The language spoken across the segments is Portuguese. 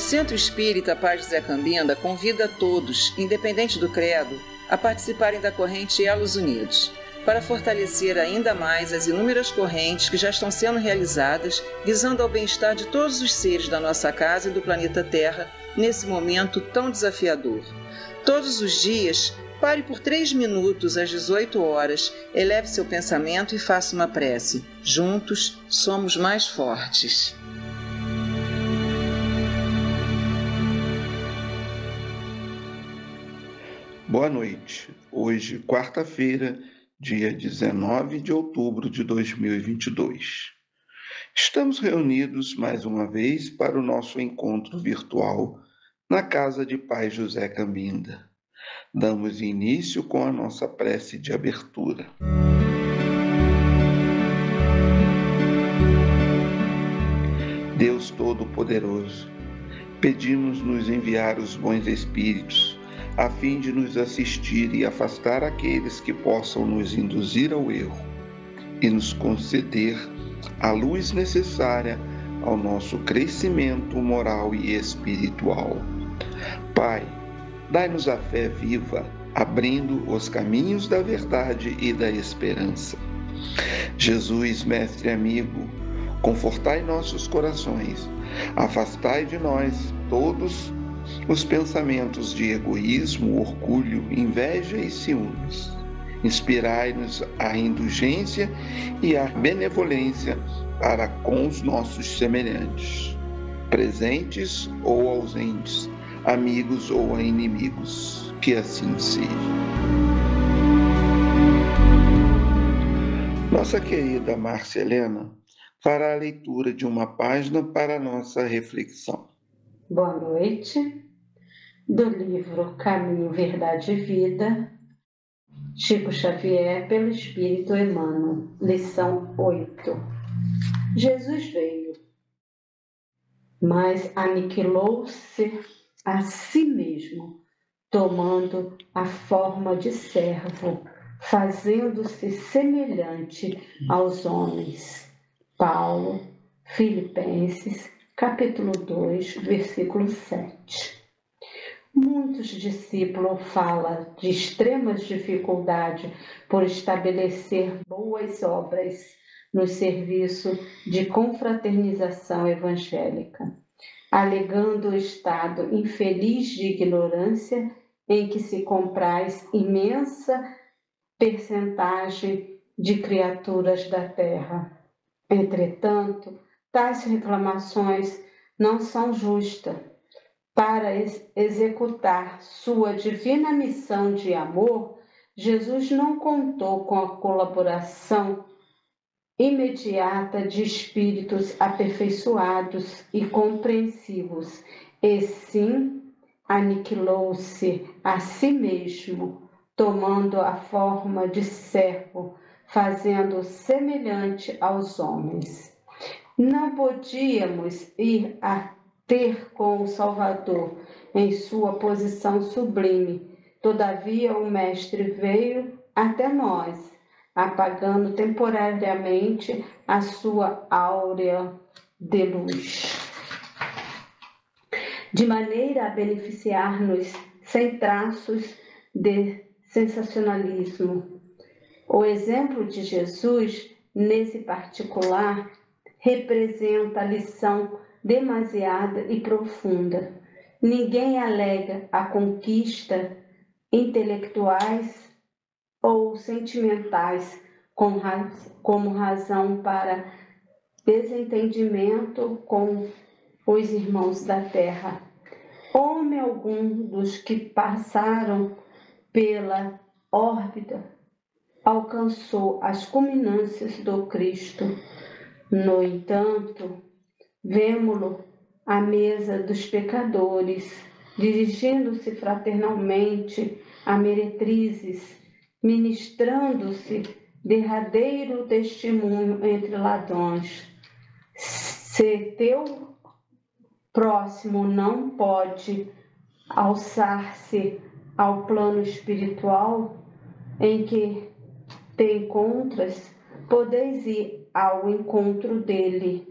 Centro Espírita Paz José Cambinda convida a todos, independente do credo, a participarem da corrente Elos Unidos, para fortalecer ainda mais as inúmeras correntes que já estão sendo realizadas, visando ao bem-estar de todos os seres da nossa casa e do planeta Terra, nesse momento tão desafiador. Todos os dias, pare por 3 minutos às 18 horas, eleve seu pensamento e faça uma prece. Juntos, somos mais fortes. Boa noite. Hoje, quarta-feira, dia 19 de outubro de 2022. Estamos reunidos mais uma vez para o nosso encontro virtual na Casa de Pai José Cambinda. Damos início com a nossa prece de abertura. Deus Todo-Poderoso, pedimos-nos enviar os bons espíritos, a fim de nos assistir e afastar aqueles que possam nos induzir ao erro e nos conceder a luz necessária ao nosso crescimento moral e espiritual. Pai, dai-nos a fé viva, abrindo os caminhos da verdade e da esperança. Jesus, mestre amigo, confortai nossos corações, afastai de nós todos os pensamentos de egoísmo, orgulho, inveja e ciúmes. Inspirai-nos a indulgência e a benevolência para com os nossos semelhantes, presentes ou ausentes, amigos ou inimigos. Que assim seja. Nossa querida Márcia Helena fará a leitura de uma página para a nossa reflexão. Boa noite. Do livro Caminho, Verdade e Vida, Chico Xavier, pelo Espírito Emmanuel, lição 8. Jesus veio, mas aniquilou-se a si mesmo, tomando a forma de servo, fazendo-se semelhante aos homens. Paulo, Filipenses, capítulo 2, versículo 7. Muitos discípulos falam de extremas dificuldades por estabelecer boas obras no serviço de confraternização evangélica, alegando o estado infeliz de ignorância em que se compraz imensa percentagem de criaturas da terra. Entretanto, tais reclamações não são justas. Para executar sua divina missão de amor, Jesus não contou com a colaboração imediata de espíritos aperfeiçoados e compreensivos, e sim aniquilou-se a si mesmo, tomando a forma de servo, fazendo semelhante aos homens. Não podíamos ir a ter com o Salvador em sua posição sublime. Todavia o Mestre veio até nós, apagando temporariamente a sua áurea de luz, de maneira a beneficiar-nos sem traços de sensacionalismo. O exemplo de Jesus, nesse particular, representa a lição demasiada e profunda. Ninguém alega a conquista intelectuais ou sentimentais como razão para desentendimento com os irmãos da terra. Homem algum dos que passaram pela órbita alcançou as culminâncias do Cristo. No entanto, vemo-lo à mesa dos pecadores, dirigindo-se fraternalmente a meretrizes, ministrando-se derradeiro testemunho entre ladrões. Se teu próximo não pode alçar-se ao plano espiritual em que te encontras, podeis ir ao encontro dele.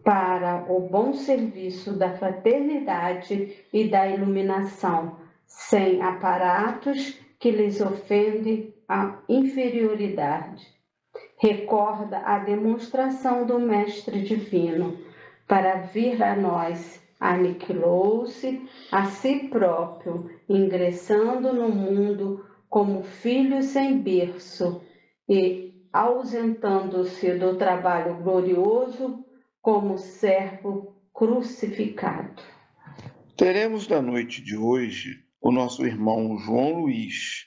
para o bom serviço da fraternidade e da iluminação, sem aparatos que lhes ofendem a inferioridade. Recorda a demonstração do Mestre Divino. Para vir a nós, aniquilou-se a si próprio, ingressando no mundo como filho sem berço e ausentando-se do trabalho glorioso como servo crucificado. Teremos na noite de hoje o nosso irmão João Luiz,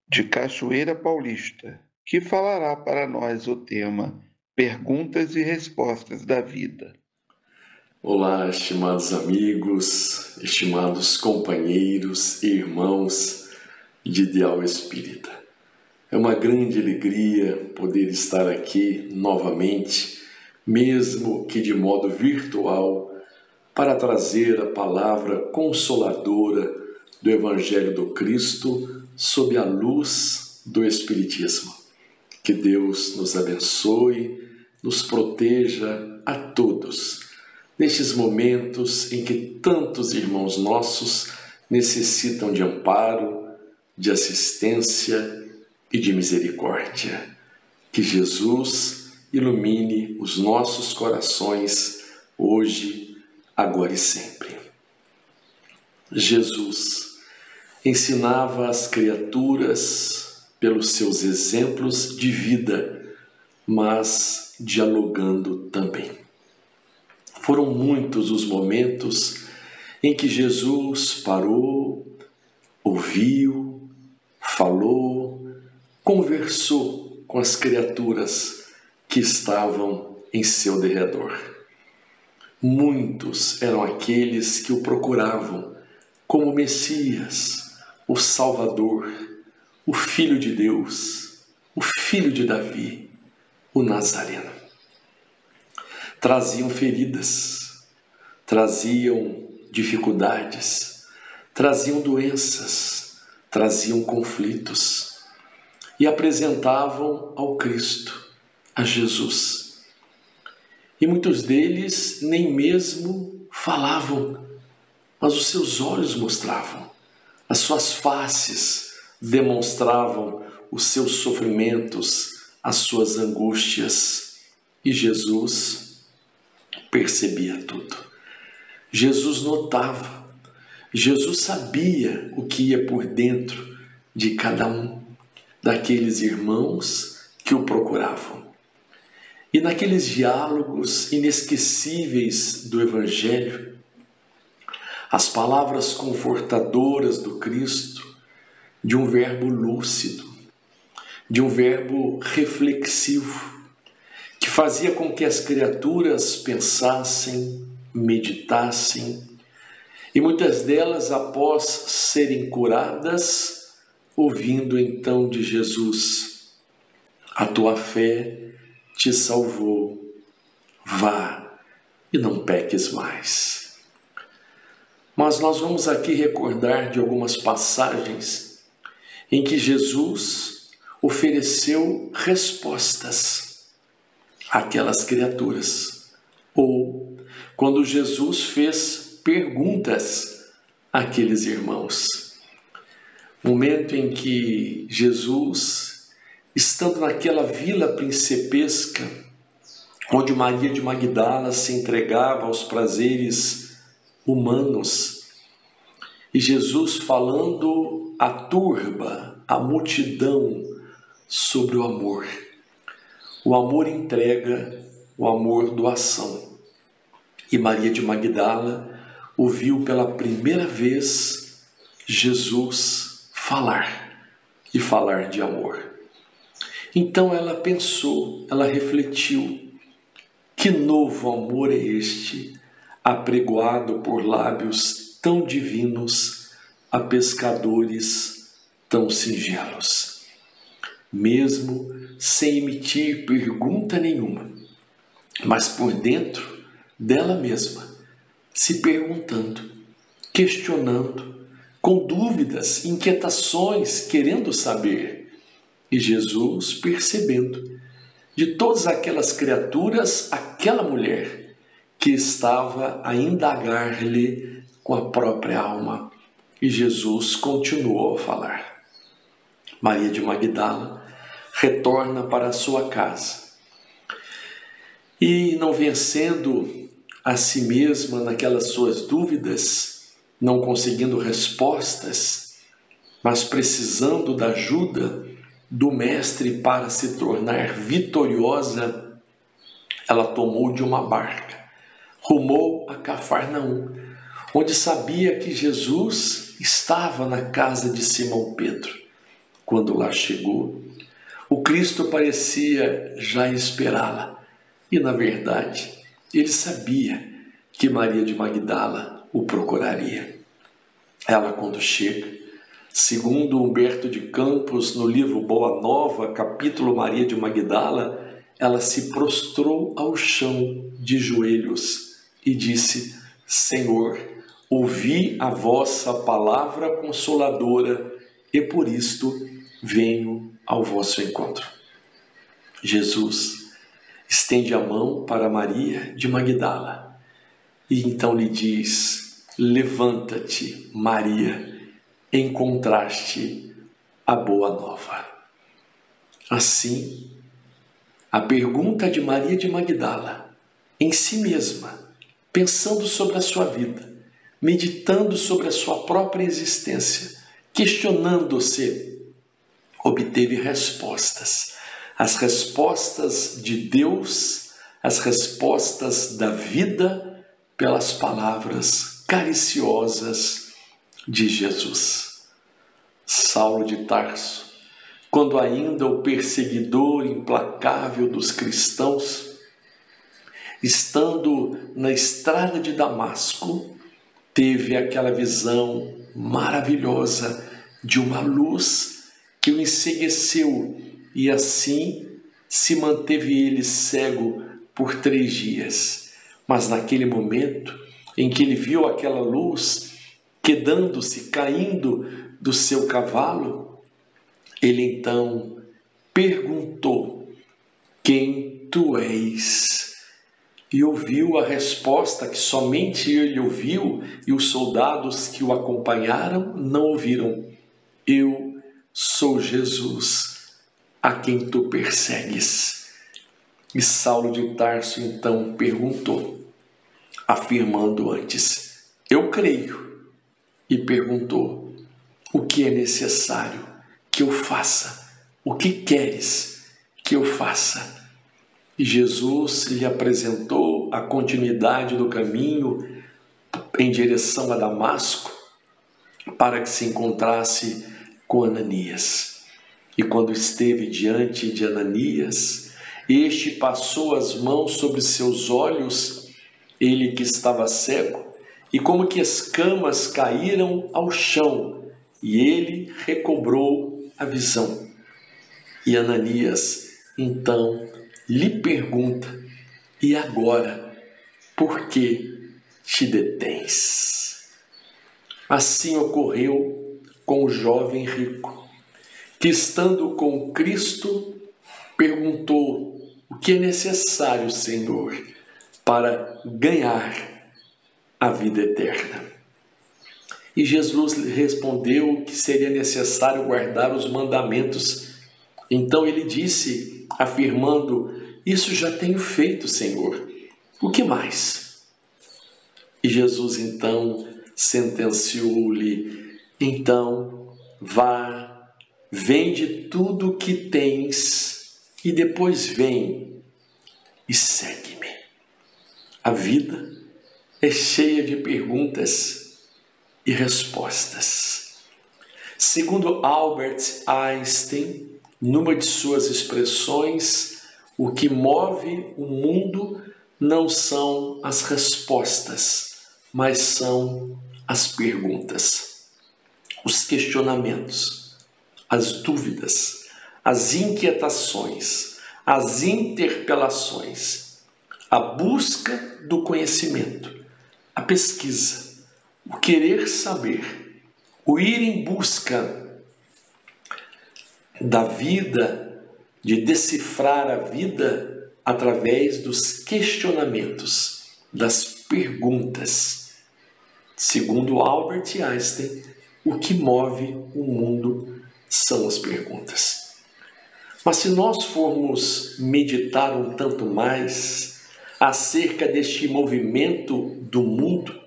de Cachoeira Paulista, que falará para nós o tema Perguntas e Respostas da Vida. Olá, estimados amigos, estimados companheiros e irmãos de Ideal Espírita. É uma grande alegria poder estar aqui novamente, mesmo que de modo virtual, para trazer a palavra consoladora do Evangelho do Cristo sob a luz do Espiritismo. Que Deus nos abençoe, nos proteja a todos, nestes momentos em que tantos irmãos nossos necessitam de amparo, de assistência e de misericórdia. Que Jesus ilumine os nossos corações hoje, agora e sempre. Jesus ensinava as criaturas pelos seus exemplos de vida, mas dialogando também. Foram muitos os momentos em que Jesus parou, ouviu, falou, conversou com as criaturas que estavam em seu derredor. Muitos eram aqueles que o procuravam como o Messias, o Salvador, o Filho de Deus, o Filho de Davi, o Nazareno. Traziam feridas, traziam dificuldades, traziam doenças, traziam conflitos e apresentavam ao Cristo, a Jesus. E muitos deles nem mesmo falavam, mas os seus olhos mostravam, as suas faces demonstravam os seus sofrimentos, as suas angústias, e Jesus percebia tudo. Jesus notava, Jesus sabia o que ia por dentro de cada um daqueles irmãos que o procuravam. E naqueles diálogos inesquecíveis do Evangelho, as palavras confortadoras do Cristo, de um verbo lúcido, de um verbo reflexivo, que fazia com que as criaturas pensassem, meditassem, e muitas delas, após serem curadas, ouvindo então de Jesus: a tua fé te salvou, vá e não peques mais. Mas nós vamos aqui recordar de algumas passagens em que Jesus ofereceu respostas àquelas criaturas, ou quando Jesus fez perguntas àqueles irmãos. Momento em que Jesus, estando naquela vila principesca, onde Maria de Magdala se entregava aos prazeres humanos, e Jesus falando à turba, à multidão, sobre o amor. O amor entrega, o amor doação. E Maria de Magdala ouviu pela primeira vez Jesus falar, e falar de amor. Então ela pensou, ela refletiu: que novo amor é este, apregoado por lábios tão divinos a pescadores tão singelos? Mesmo sem emitir pergunta nenhuma, mas por dentro dela mesma, se perguntando, questionando, com dúvidas, inquietações, querendo saber. E Jesus percebendo, de todas aquelas criaturas, aquela mulher que estava a indagar-lhe com a própria alma. E Jesus continuou a falar. Maria de Magdala retorna para a sua casa e, não vencendo a si mesma naquelas suas dúvidas, não conseguindo respostas, mas precisando da ajuda do Mestre para se tornar vitoriosa, ela tomou de uma barca, rumou a Cafarnaum, onde sabia que Jesus estava na casa de Simão Pedro. Quando lá chegou, o Cristo parecia já esperá-la. E, na verdade, ele sabia que Maria de Magdala o procuraria. Ela, quando chega, segundo Humberto de Campos, no livro Boa Nova, capítulo Maria de Magdala, ela se prostrou ao chão de joelhos e disse: Senhor, ouvi a vossa palavra consoladora e por isto venho ao vosso encontro. Jesus estende a mão para Maria de Magdala e então lhe diz: levanta-te, Maria, encontraste a boa nova. Assim, a pergunta de Maria de Magdala, em si mesma, pensando sobre a sua vida, meditando sobre a sua própria existência, questionando-se, obteve respostas. As respostas de Deus, as respostas da vida, pelas palavras cariciosas de Jesus. Saulo de Tarso, quando ainda o perseguidor implacável dos cristãos, estando na estrada de Damasco, teve aquela visão maravilhosa de uma luz que o encegueceu e assim se manteve ele cego por 3 dias. Mas naquele momento em que ele viu aquela luz quedando-se, caindo do seu cavalo, ele então perguntou: quem tu és? E ouviu a resposta que somente ele ouviu e os soldados que o acompanharam não ouviram: eu sou Jesus, a quem tu persegues. E Saulo de Tarso então perguntou, afirmando antes: eu creio. E perguntou: o que é necessário que eu faça? O que queres que eu faça? E Jesus lhe apresentou a continuidade do caminho em direção a Damasco para que se encontrasse com Ananias. E quando esteve diante de Ananias, este passou as mãos sobre seus olhos, ele que estava cego, e como que escamas caíram ao chão, e ele recobrou a visão. E Ananias, então, lhe pergunta: e agora, por que te detens? Assim ocorreu com o jovem rico, que estando com Cristo, perguntou: o que é necessário, Senhor, para ganhar a vida eterna? E Jesus lhe respondeu que seria necessário guardar os mandamentos. Então ele disse, afirmando: isso já tenho feito, Senhor. O que mais? E Jesus então sentenciou-lhe: então vá, vende tudo o que tens e depois vem e segue-me. A vida é cheia de perguntas e respostas. Segundo Albert Einstein, numa de suas expressões, o que move o mundo não são as respostas, mas são as perguntas, os questionamentos, as dúvidas, as inquietações, as interpelações, a busca do conhecimento, a pesquisa, o querer saber, o ir em busca da vida, de decifrar a vida através dos questionamentos, das perguntas. Segundo Albert Einstein, o que move o mundo são as perguntas. Mas se nós formos meditar um tanto mais acerca deste movimento do mundo,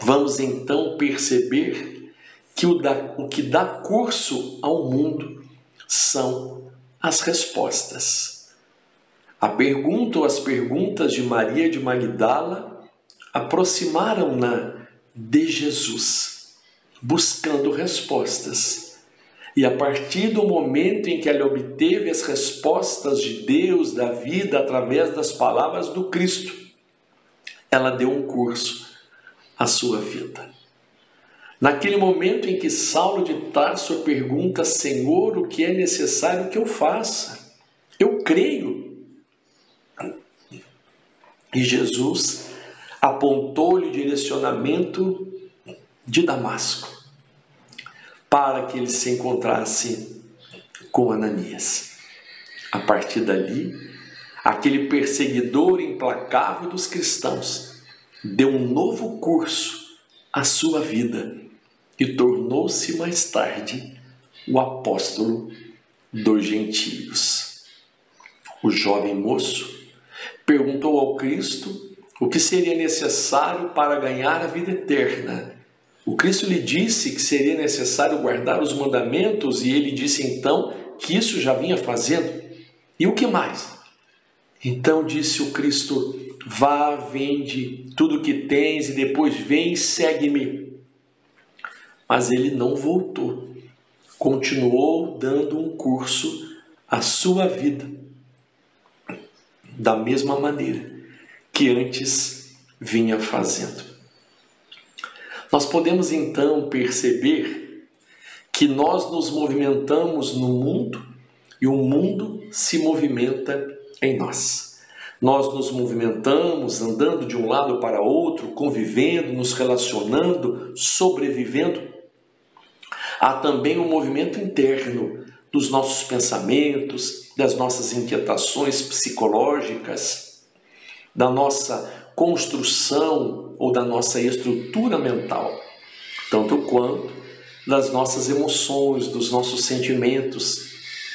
vamos então perceber que o que dá curso ao mundo são as respostas. A pergunta ou as perguntas de Maria de Magdala aproximaram-na de Jesus, buscando respostas. E a partir do momento em que ela obteve as respostas de Deus, da vida, através das palavras do Cristo, ela deu um curso à sua vida. Naquele momento em que Saulo de Tarso pergunta: Senhor, o que é necessário que eu faça? Eu creio. E Jesus apontou-lhe o direcionamento de Damasco, para que ele se encontrasse com Ananias. A partir dali, aquele perseguidor implacável dos cristãos deu um novo curso à sua vida e tornou-se mais tarde o apóstolo dos gentios. O jovem moço perguntou ao Cristo o que seria necessário para ganhar a vida eterna. O Cristo lhe disse que seria necessário guardar os mandamentos e ele disse então que isso já vinha fazendo. E o que mais? Então disse o Cristo: vá, vende tudo o que tens e depois vem e segue-me. Mas ele não voltou, continuou dando um curso à sua vida, da mesma maneira que antes vinha fazendo. Nós podemos então perceber que nós nos movimentamos no mundo e o mundo se movimenta em nós. Nós nos movimentamos andando de um lado para outro, convivendo, nos relacionando, sobrevivendo. Há também um movimento interno dos nossos pensamentos, das nossas inquietações psicológicas, da nossa construção ou da nossa estrutura mental, tanto quanto das nossas emoções, dos nossos sentimentos,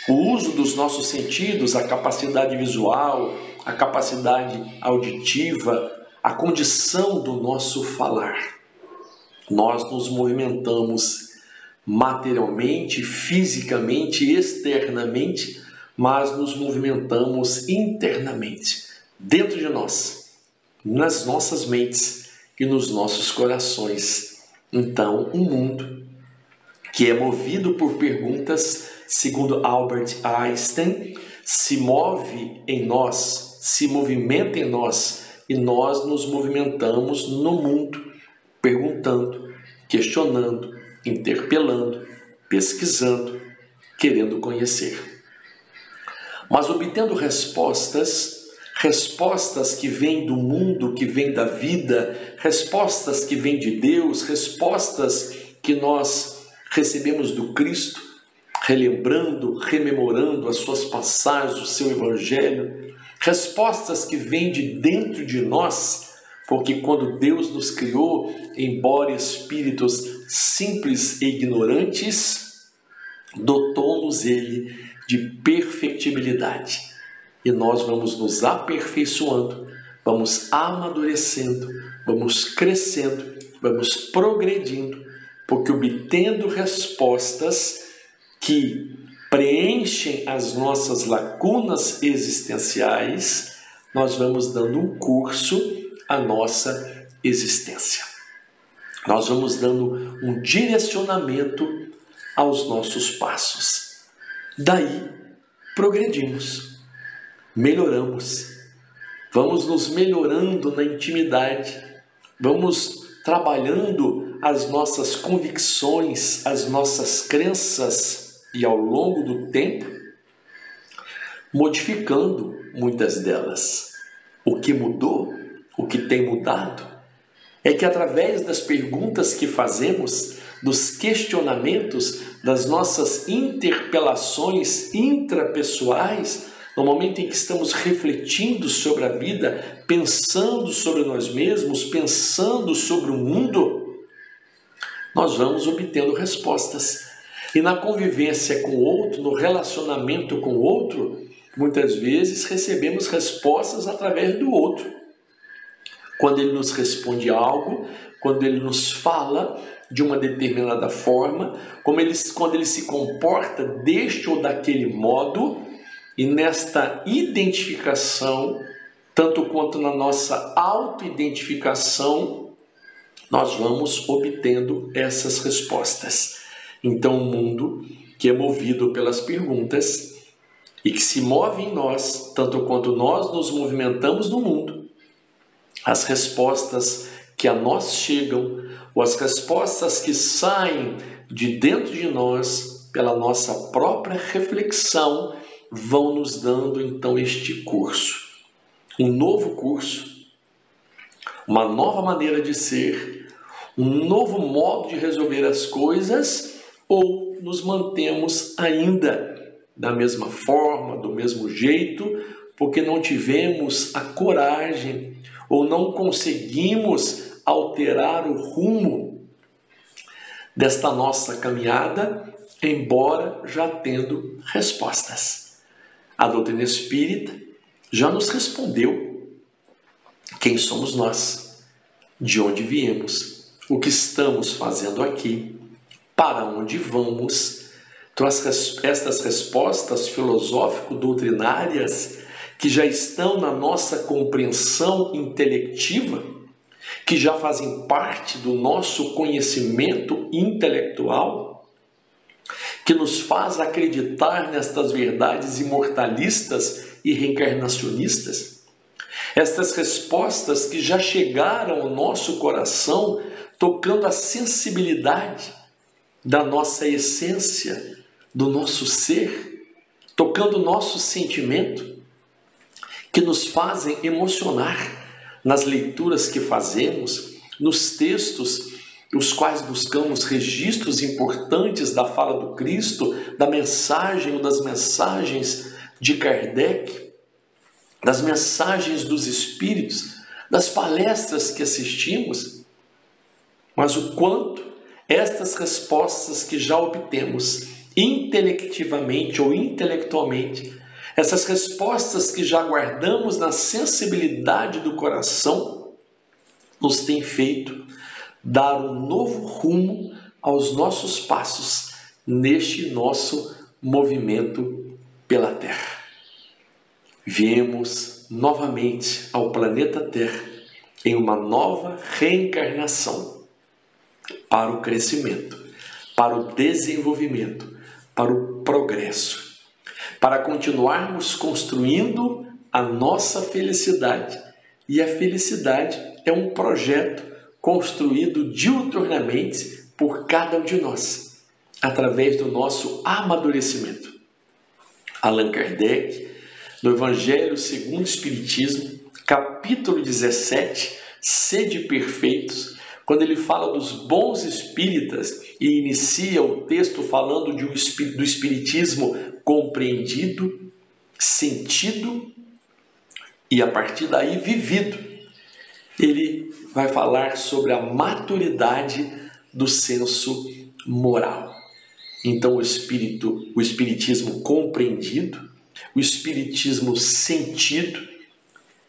o uso dos nossos sentidos, a capacidade visual, a capacidade auditiva, a condição do nosso falar. Nós nos movimentamos materialmente, fisicamente, externamente, mas nos movimentamos internamente, dentro de nós, nas nossas mentes e nos nossos corações. Então, um mundo que é movido por perguntas, segundo Albert Einstein, se move em nós, se movimenta em nós, e nós nos movimentamos no mundo, perguntando, questionando, interpelando, pesquisando, querendo conhecer. Mas obtendo respostas que vêm do mundo, que vêm da vida, respostas que vêm de Deus, respostas que nós recebemos do Cristo, relembrando, rememorando as suas passagens, o seu evangelho, respostas que vêm de dentro de nós, porque quando Deus nos criou, embora espíritos simples e ignorantes, dotou-nos Ele de perfectibilidade. E nós vamos nos aperfeiçoando, vamos amadurecendo, vamos crescendo, vamos progredindo, porque obtendo respostas que preenchem as nossas lacunas existenciais, nós vamos dando um curso à nossa existência. Nós vamos dando um direcionamento aos nossos passos. Daí, progredimos. Melhoramos, vamos nos melhorando na intimidade, vamos trabalhando as nossas convicções, as nossas crenças e ao longo do tempo, modificando muitas delas. O que mudou, o que tem mudado, é que através das perguntas que fazemos, dos questionamentos, das nossas interpelações intrapessoais, no momento em que estamos refletindo sobre a vida, pensando sobre nós mesmos, pensando sobre o mundo, nós vamos obtendo respostas. E na convivência com o outro, no relacionamento com o outro, muitas vezes recebemos respostas através do outro. Quando ele nos responde algo, quando ele nos fala de uma determinada forma, quando ele se comporta deste ou daquele modo, e nesta identificação, tanto quanto na nossa auto-identificação, nós vamos obtendo essas respostas. Então, o mundo que é movido pelas perguntas e que se move em nós, tanto quanto nós nos movimentamos no mundo, as respostas que a nós chegam, ou as respostas que saem de dentro de nós, pela nossa própria reflexão, vão nos dando então este curso. Um novo curso, uma nova maneira de ser, um novo modo de resolver as coisas, ou nos mantemos ainda da mesma forma, do mesmo jeito, porque não tivemos a coragem ou não conseguimos alterar o rumo desta nossa caminhada, embora já tendo respostas. A doutrina espírita já nos respondeu quem somos nós, de onde viemos, o que estamos fazendo aqui, para onde vamos. Então, estas respostas filosófico-doutrinárias que já estão na nossa compreensão intelectiva, que já fazem parte do nosso conhecimento intelectual, que nos faz acreditar nestas verdades imortalistas e reencarnacionistas, estas respostas que já chegaram ao nosso coração, tocando a sensibilidade da nossa essência, do nosso ser, tocando o nosso sentimento, que nos fazem emocionar nas leituras que fazemos, nos textos os quais buscamos registros importantes da fala do Cristo, da mensagem ou das mensagens de Kardec, das mensagens dos Espíritos, das palestras que assistimos, mas o quanto estas respostas que já obtemos intelectivamente ou intelectualmente, essas respostas que já guardamos na sensibilidade do coração, nos têm feito dar um novo rumo aos nossos passos neste nosso movimento pela Terra. Viemos novamente ao planeta Terra em uma nova reencarnação para o crescimento, para o desenvolvimento, para o progresso, para continuarmos construindo a nossa felicidade. E a felicidade é um projeto construído diuturnamente por cada um de nós, através do nosso amadurecimento. Allan Kardec, no Evangelho segundo o Espiritismo, capítulo 17, Sede Perfeitos, quando ele fala dos bons espíritas e inicia o texto falando do espiritismo compreendido, sentido e a partir daí vivido, ele vai falar sobre a maturidade do senso moral. Então o espiritismo compreendido, o espiritismo sentido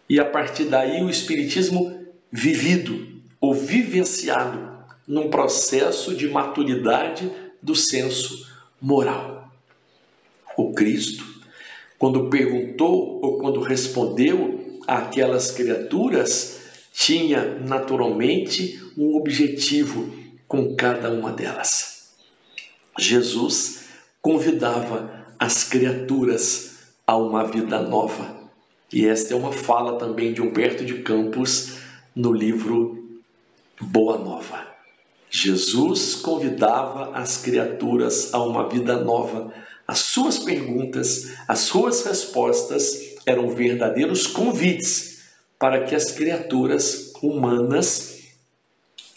e a partir daí o espiritismo vivido ou vivenciado num processo de maturidade do senso moral. O Cristo, quando perguntou ou quando respondeu àquelas criaturas, tinha naturalmente um objetivo com cada uma delas. Jesus convidava as criaturas a uma vida nova. E esta é uma fala também de Humberto de Campos no livro Boa Nova. Jesus convidava as criaturas a uma vida nova. As suas perguntas, as suas respostas eram verdadeiros convites para que as criaturas humanas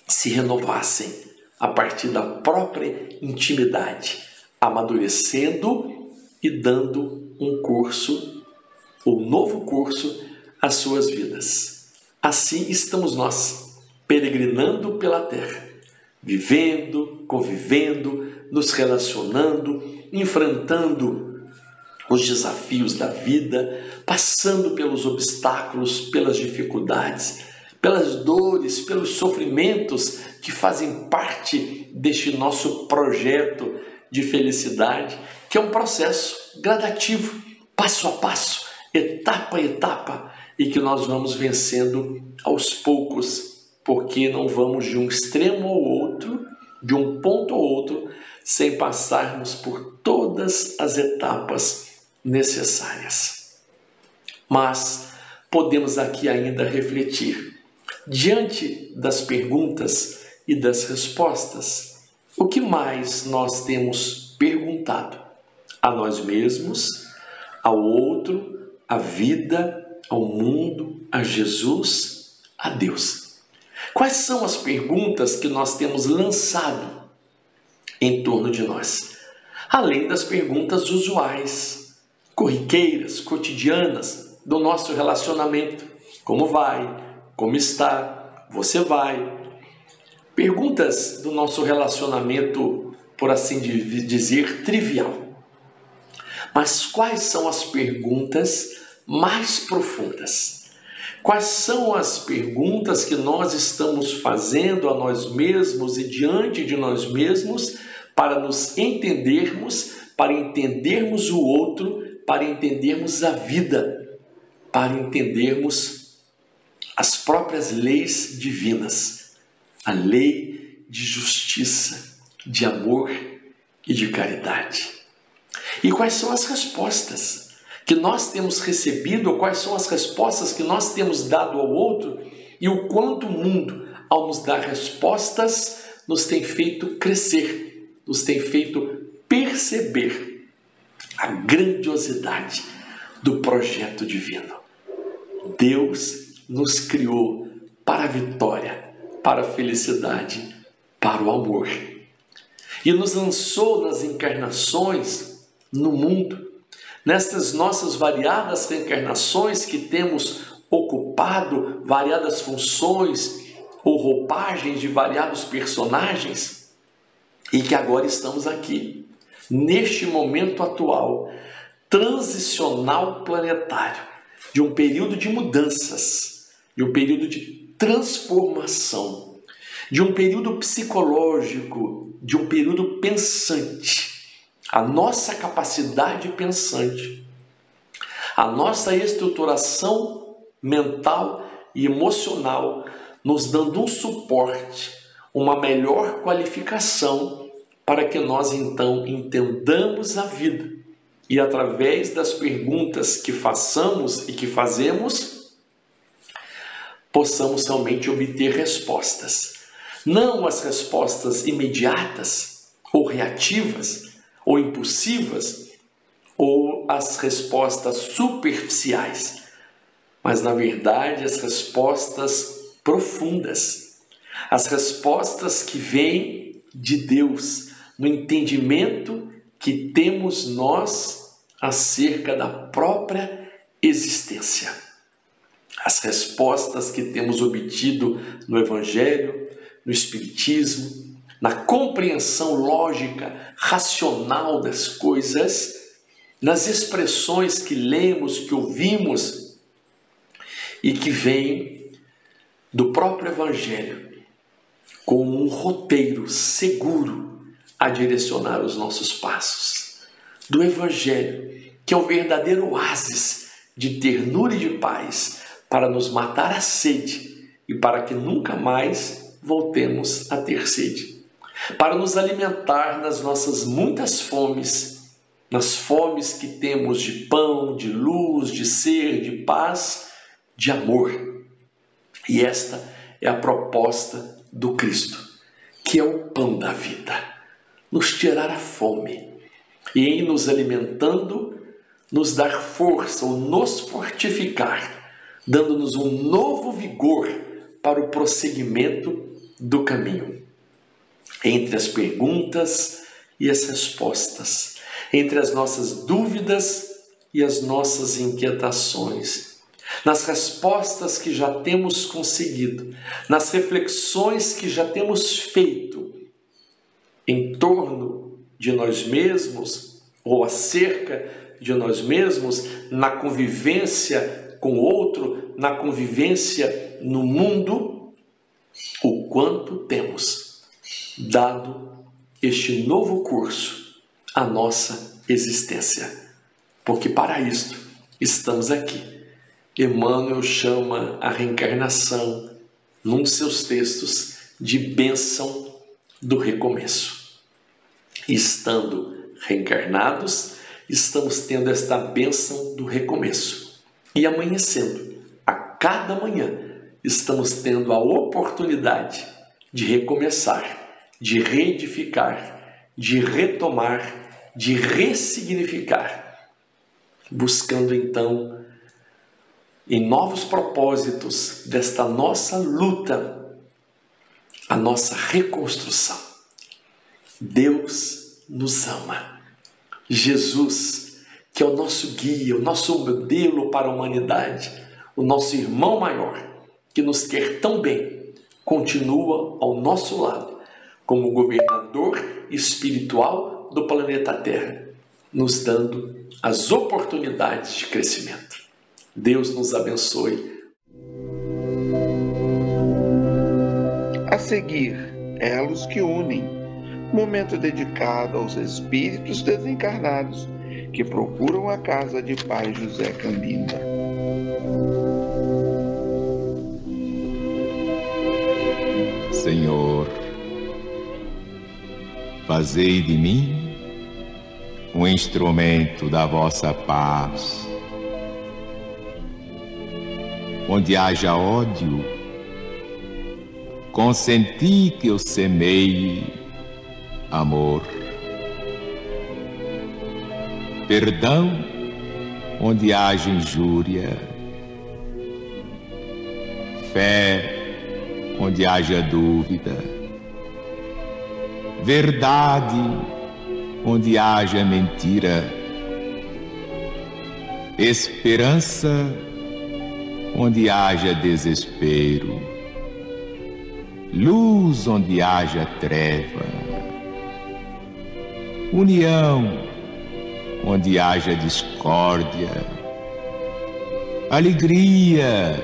se renovassem a partir da própria intimidade, amadurecendo e dando um curso ou novo curso às suas vidas. Assim estamos nós, peregrinando pela terra, vivendo, convivendo, nos relacionando, enfrentando os desafios da vida, passando pelos obstáculos, pelas dificuldades, pelas dores, pelos sofrimentos que fazem parte deste nosso projeto de felicidade, que é um processo gradativo, passo a passo, etapa a etapa, e que nós vamos vencendo aos poucos, porque não vamos de um extremo ao outro, de um ponto ao outro, sem passarmos por todas as etapas necessárias. Mas podemos aqui ainda refletir, diante das perguntas e das respostas, o que mais nós temos perguntado a nós mesmos, ao outro, à vida, ao mundo, a Jesus, a Deus? Quais são as perguntas que nós temos lançado em torno de nós? Além das perguntas usuais, corriqueiras, cotidianas do nosso relacionamento. Como vai? Como está? Você vai? Perguntas do nosso relacionamento, por assim dizer, trivial. Mas quais são as perguntas mais profundas? Quais são as perguntas que nós estamos fazendo a nós mesmos e diante de nós mesmos para nos entendermos, para entendermos o outro, para entendermos a vida, para entendermos as próprias leis divinas, a lei de justiça, de amor e de caridade? E quais são as respostas que nós temos recebido, ou quais são as respostas que nós temos dado ao outro, e o quanto o mundo, ao nos dar respostas, nos tem feito crescer, nos tem feito perceber a grandiosidade do projeto divino. Deus nos criou para a vitória, para a felicidade, para o amor. E nos lançou nas encarnações no mundo, nestas nossas variadas reencarnações que temos ocupado variadas funções ou roupagens de variados personagens, e que agora estamos aqui, neste momento atual, transicional planetário, de um período de mudanças, de um período de transformação, de um período psicológico, de um período pensante. A nossa capacidade pensante, a nossa estruturação mental e emocional, nos dando um suporte, uma melhor qualificação para que nós então entendamos a vida e, através das perguntas que façamos e que fazemos, possamos realmente obter respostas. Não as respostas imediatas ou reativas, ou impulsivas, ou as respostas superficiais, mas na verdade as respostas profundas, as respostas que vêm de Deus, no entendimento que temos nós acerca da própria existência. As respostas que temos obtido no Evangelho, no Espiritismo, na compreensão lógica, racional das coisas, nas expressões que lemos, que ouvimos e que vêm do próprio Evangelho, como um roteiro seguro a direcionar os nossos passos. Do Evangelho, que é o verdadeiro oásis de ternura e de paz para nos matar a sede e para que nunca mais voltemos a ter sede. Para nos alimentar nas nossas muitas fomes, nas fomes que temos de pão, de luz, de ser, de paz, de amor. E esta é a proposta do Cristo, que é o pão da vida, nos tirar a fome e, em nos alimentando, nos dar força ou nos fortificar, dando-nos um novo vigor para o prosseguimento do caminho. Entre as perguntas e as respostas, entre as nossas dúvidas e as nossas inquietações, nas respostas que já temos conseguido, nas reflexões que já temos feito em torno de nós mesmos ou acerca de nós mesmos, na convivência com o outro, na convivência no mundo, o quanto temos dado este novo curso à nossa existência. Porque para isto estamos aqui. Emmanuel chama a reencarnação, num de seus textos, de bênção do recomeço. Estando reencarnados, estamos tendo esta bênção do recomeço. E amanhecendo, a cada manhã, estamos tendo a oportunidade de recomeçar, de reedificar, de retomar, de ressignificar, buscando então, em novos propósitos desta nossa luta, a nossa reconstrução. Deus nos ama. Jesus, que é o nosso guia, o nosso modelo para a humanidade, o nosso irmão maior, que nos quer tão bem, continua ao nosso lado, como governador espiritual do planeta Terra, nos dando as oportunidades de crescimento. Deus nos abençoe. A seguir, Elos que Unem, momento dedicado aos espíritos desencarnados que procuram a casa de Pai José Cambinda. Senhor, fazei de mim um instrumento da vossa paz. Onde haja ódio, consenti que eu semeie amor. Perdão onde haja injúria, fé onde haja dúvida, verdade onde haja mentira, esperança onde haja desespero, luz onde haja treva, união onde haja discórdia, alegria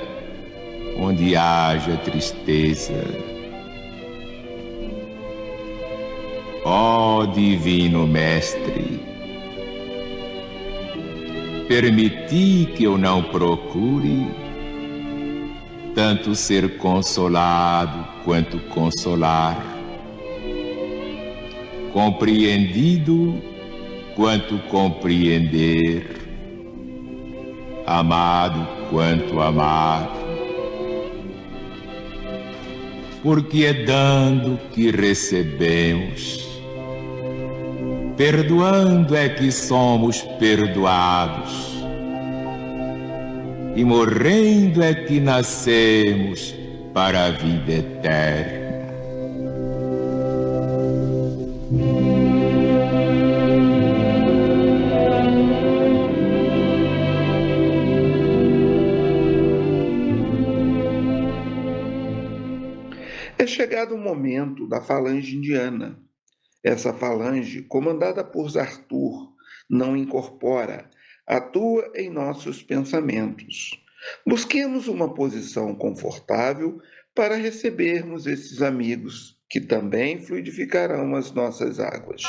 onde haja tristeza. Ó Divino Mestre, permiti que eu não procure tanto ser consolado quanto consolar, compreendido quanto compreender, amado quanto amar, porque é dando que recebemos, perdoando é que somos perdoados, e morrendo é que nascemos para a vida eterna. É chegado o momento da falange indiana. Essa falange, comandada por Zartur, não incorpora, atua em nossos pensamentos. Busquemos uma posição confortável para recebermos esses amigos, que também fluidificarão as nossas águas.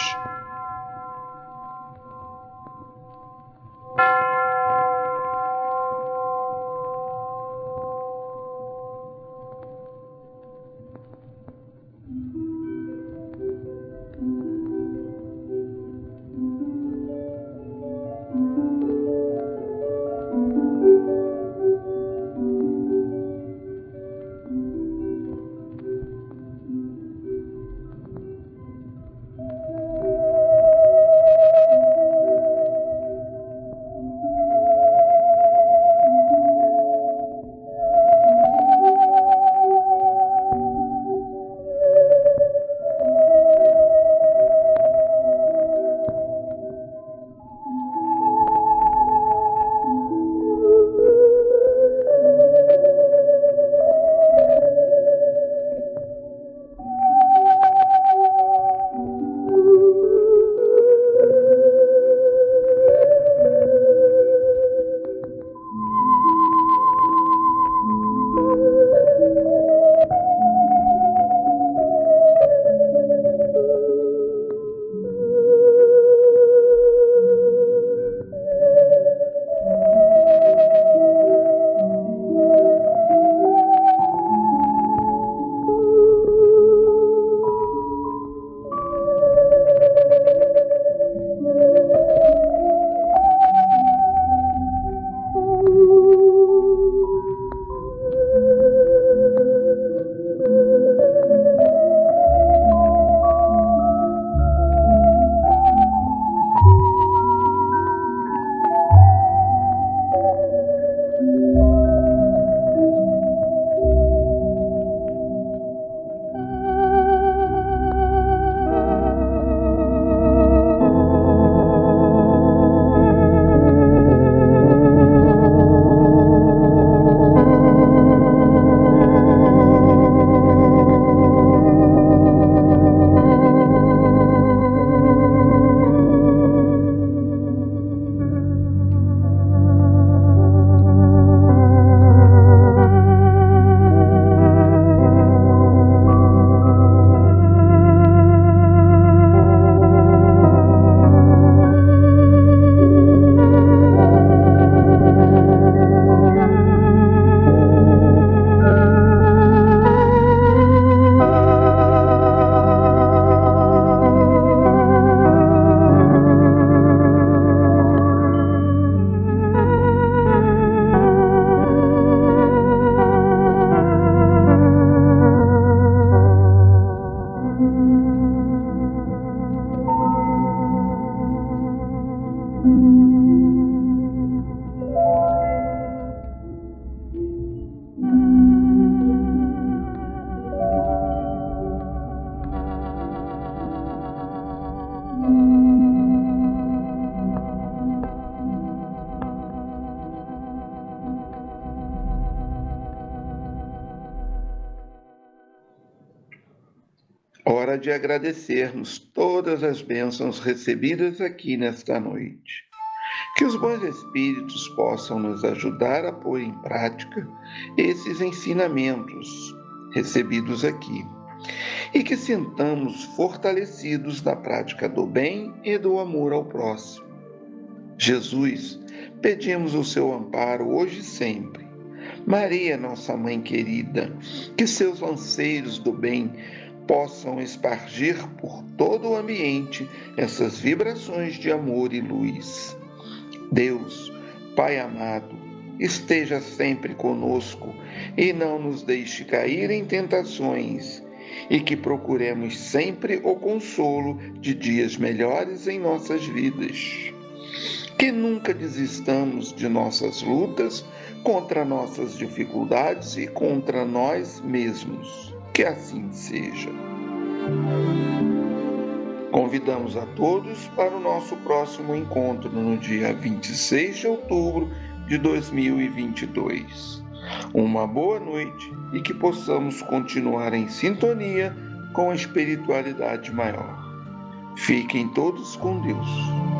Hora de agradecermos todas as bênçãos recebidas aqui nesta noite. Que os bons espíritos possam nos ajudar a pôr em prática esses ensinamentos recebidos aqui e que sintamos fortalecidos na prática do bem e do amor ao próximo. Jesus, pedimos o seu amparo hoje e sempre. Maria, nossa mãe querida, que seus lanceiros do bem possam espargir por todo o ambiente essas vibrações de amor e luz. Deus, Pai amado, esteja sempre conosco e não nos deixe cair em tentações, e que procuremos sempre o consolo de dias melhores em nossas vidas. Que nunca desistamos de nossas lutas contra nossas dificuldades e contra nós mesmos. Que assim seja. Convidamos a todos para o nosso próximo encontro no dia 26 de outubro de 2022. Uma boa noite e que possamos continuar em sintonia com a espiritualidade maior. Fiquem todos com Deus.